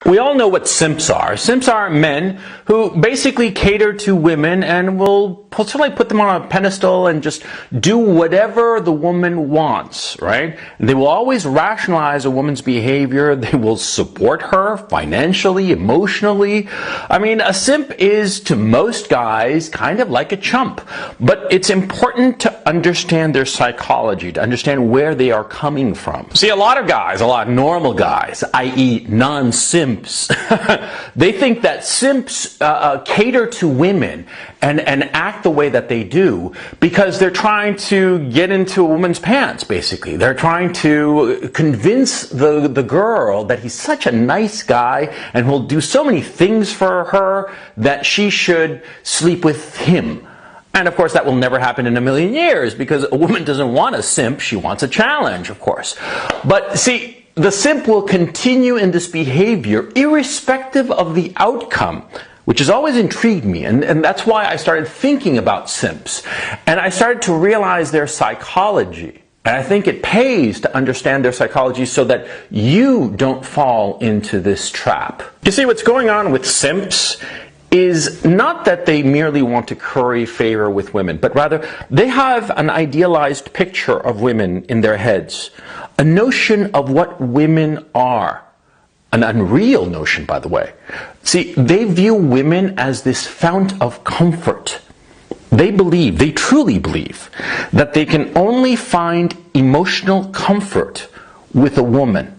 We all know what simps are. Simps are men who basically cater to women and will sort of put them on a pedestal and just do whatever the woman wants, right? They will always rationalize a woman's behavior. They will support her financially, emotionally. I mean, a simp is, to most guys, kind of like a chump. But it's important to understand their psychology, to understand where they are coming from. See, a lot of guys, a lot of normal guys, i.e. non-simps, they think that simps cater to women and act the way that they do because they're trying to get into a woman's pants, basically. They're trying to convince the girl that he's such a nice guy and will do so many things for her that she should sleep with him. And of course that will never happen in a million years because a woman doesn't want a simp, she wants a challenge, of course. But see, the simp will continue in this behavior irrespective of the outcome, which has always intrigued me, and that's why I started thinking about simps. And I started to realize their psychology. And I think it pays to understand their psychology so that you don't fall into this trap. You see, what's going on with simps is not that they merely want to curry favor with women, but rather they have an idealized picture of women in their heads, a notion of what women are, an unreal notion, by the way. See, they view women as this fount of comfort. They believe, they truly believe, that they can only find emotional comfort with a woman.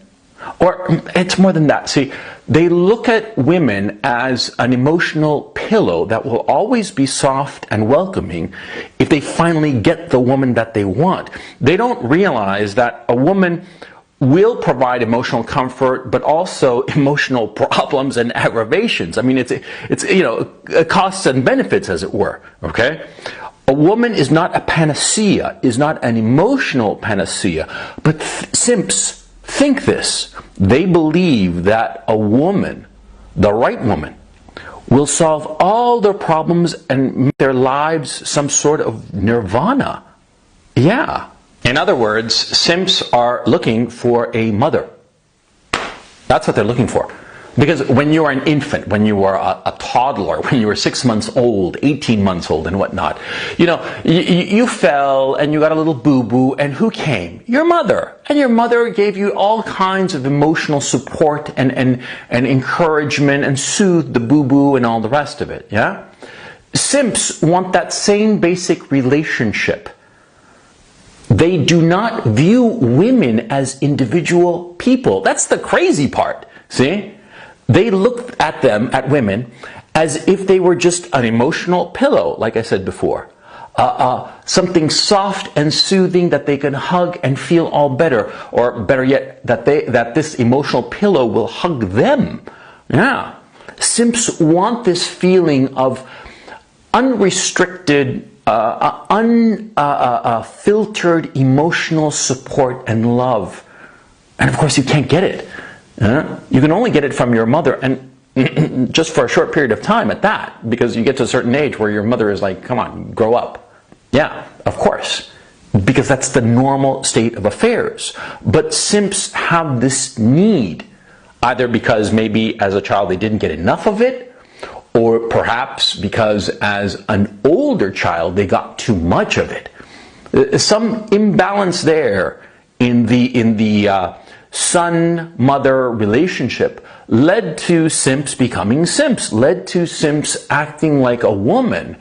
Or it's more than that. See, they look at women as an emotional pillow that will always be soft and welcoming if they finally get the woman that they want. They don't realize that a woman will provide emotional comfort, but also emotional problems and aggravations. I mean, it's you know, costs and benefits, as it were. Okay, a woman is not a panacea, is not an emotional panacea, but simps think this. They believe that a woman, the right woman, will solve all their problems and make their lives some sort of nirvana. Yeah. In other words, simps are looking for a mother. That's what they're looking for. Because when you are an infant, when you are a toddler, when you were 6 months old, 18 months old and whatnot, you know, you fell and you got a little boo-boo, and who came? Your mother. And your mother gave you all kinds of emotional support and encouragement and soothed the boo-boo and all the rest of it, yeah? Simps want that same basic relationship. They do not view women as individual people. That's the crazy part, see? They look at them, at women, as if they were just an emotional pillow, like I said before. Something soft and soothing that they can hug and feel all better. Or better yet, that this emotional pillow will hug them. Yeah. Simps want this feeling of unrestricted, unfiltered emotional support and love. And of course you can't get it. You can only get it from your mother, and just for a short period of time at that, because you get to a certain age where your mother is like, come on, grow up. Yeah, of course, because that's the normal state of affairs. But simps have this need, either because maybe as a child they didn't get enough of it, or perhaps because as an older child they got too much of it. Some imbalance there in the son-mother relationship led to simps becoming simps, led to simps acting like a woman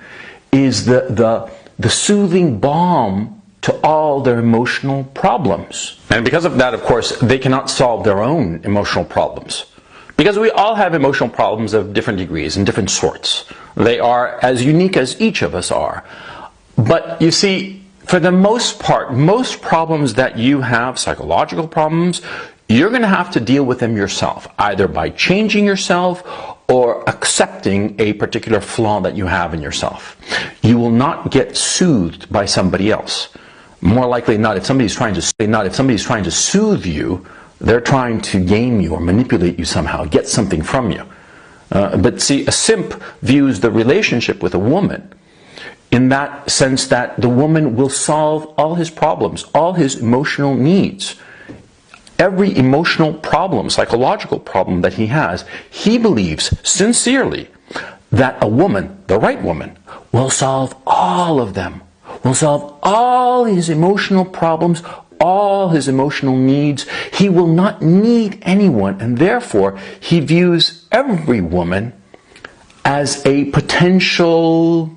is the soothing balm to all their emotional problems. And because of that, of course, they cannot solve their own emotional problems. Because we all have emotional problems of different degrees and different sorts. They are as unique as each of us are. But you see, for the most part, most problems that you have, psychological problems, you're going to have to deal with them yourself, either by changing yourself or accepting a particular flaw that you have in yourself. You will not get soothed by somebody else. More likely not, if somebody's trying to soothe you, they're trying to game you or manipulate you somehow, get something from you. But see, a simp views the relationship with a woman in that sense that the woman will solve all his problems, all his emotional needs. every emotional problem, psychological problem that he has, he believes sincerely that a woman, the right woman, will solve all of them, will solve all his emotional problems, all his emotional needs. He will not need anyone, and therefore he views every woman as a potential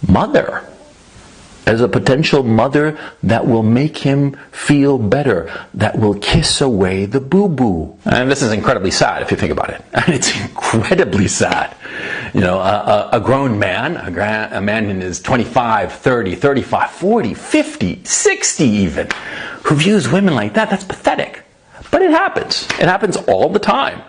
mother, as a potential mother that will make him feel better, that will kiss away the boo-boo. And this is incredibly sad if you think about it. And it's incredibly sad. You know, a grown man, a man in his 25, 30, 35, 40, 50, 60 even, who views women like that, that's pathetic. But it happens. It happens all the time.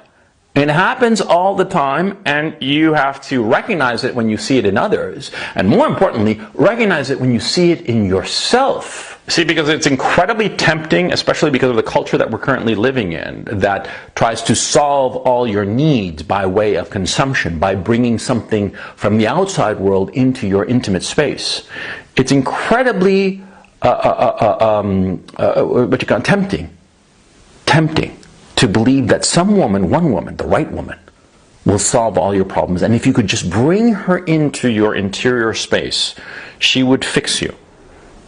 It happens all the time, and you have to recognize it when you see it in others, and more importantly, recognize it when you see it in yourself. See, because it's incredibly tempting, especially because of the culture that we're currently living in, that tries to solve all your needs by way of consumption, by bringing something from the outside world into your intimate space. It's incredibly tempting to believe that some woman, one woman, the right woman, will solve all your problems. And if you could just bring her into your interior space, she would fix you.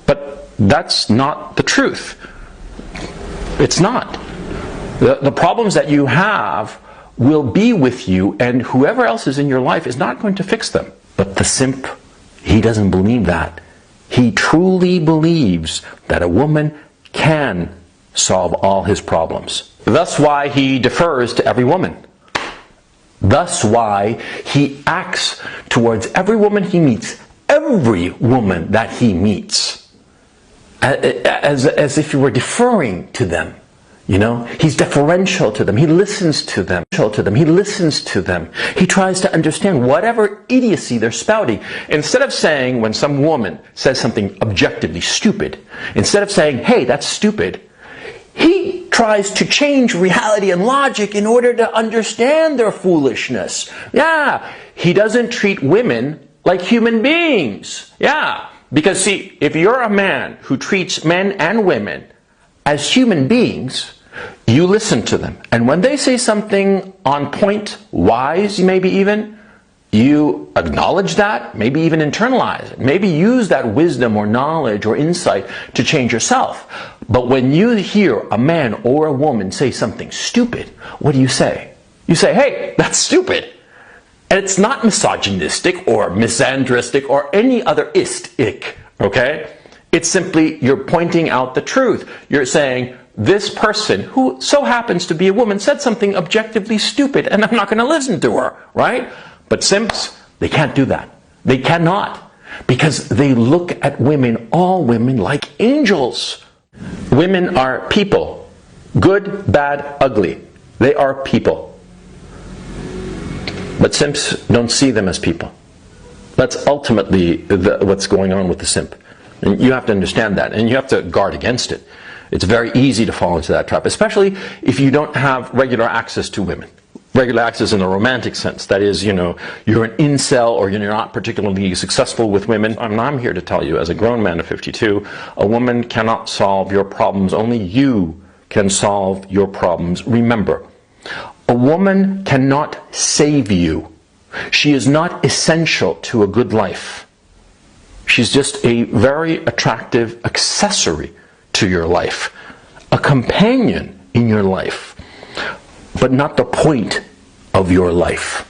But that's not the truth. It's not. The problems that you have will be with you, and whoever else is in your life is not going to fix them. But the simp, he doesn't believe that. He truly believes that a woman can solve all his problems. Thus why he defers to every woman. Thus why he acts towards every woman he meets, every woman that he meets, as if he were deferring to them. You know, he's deferential to them. He listens to them. He listens to them. He tries to understand whatever idiocy they're spouting. Instead of saying, when some woman says something objectively stupid, instead of saying, hey, that's stupid, he tries to change reality and logic in order to understand their foolishness. Yeah, he doesn't treat women like human beings. Yeah, because see, if you're a man who treats men and women as human beings, you listen to them. And when they say something on point, wise maybe even, you acknowledge that, maybe even internalize it, maybe use that wisdom or knowledge or insight to change yourself. But when you hear a man or a woman say something stupid, what do you say? You say, hey, that's stupid. And it's not misogynistic or misandristic or any other istic, okay? It's simply you're pointing out the truth. You're saying, this person, who so happens to be a woman, said something objectively stupid, and I'm not going to listen to her, right? But simps, they can't do that. They cannot. Because they look at women, all women, like angels. Women are people. Good, bad, ugly. They are people. But simps don't see them as people. That's ultimately what's going on with the simp. And you have to understand that, and you have to guard against it. It's very easy to fall into that trap, especially if you don't have regular access to women. Regular access in a romantic sense. That is, you know, you're an incel or you're not particularly successful with women. I'm here to tell you, as a grown man of 52, a woman cannot solve your problems. Only you can solve your problems. Remember, a woman cannot save you. She is not essential to a good life. She's just a very attractive accessory to your life, a companion in your life, but not the point of your life.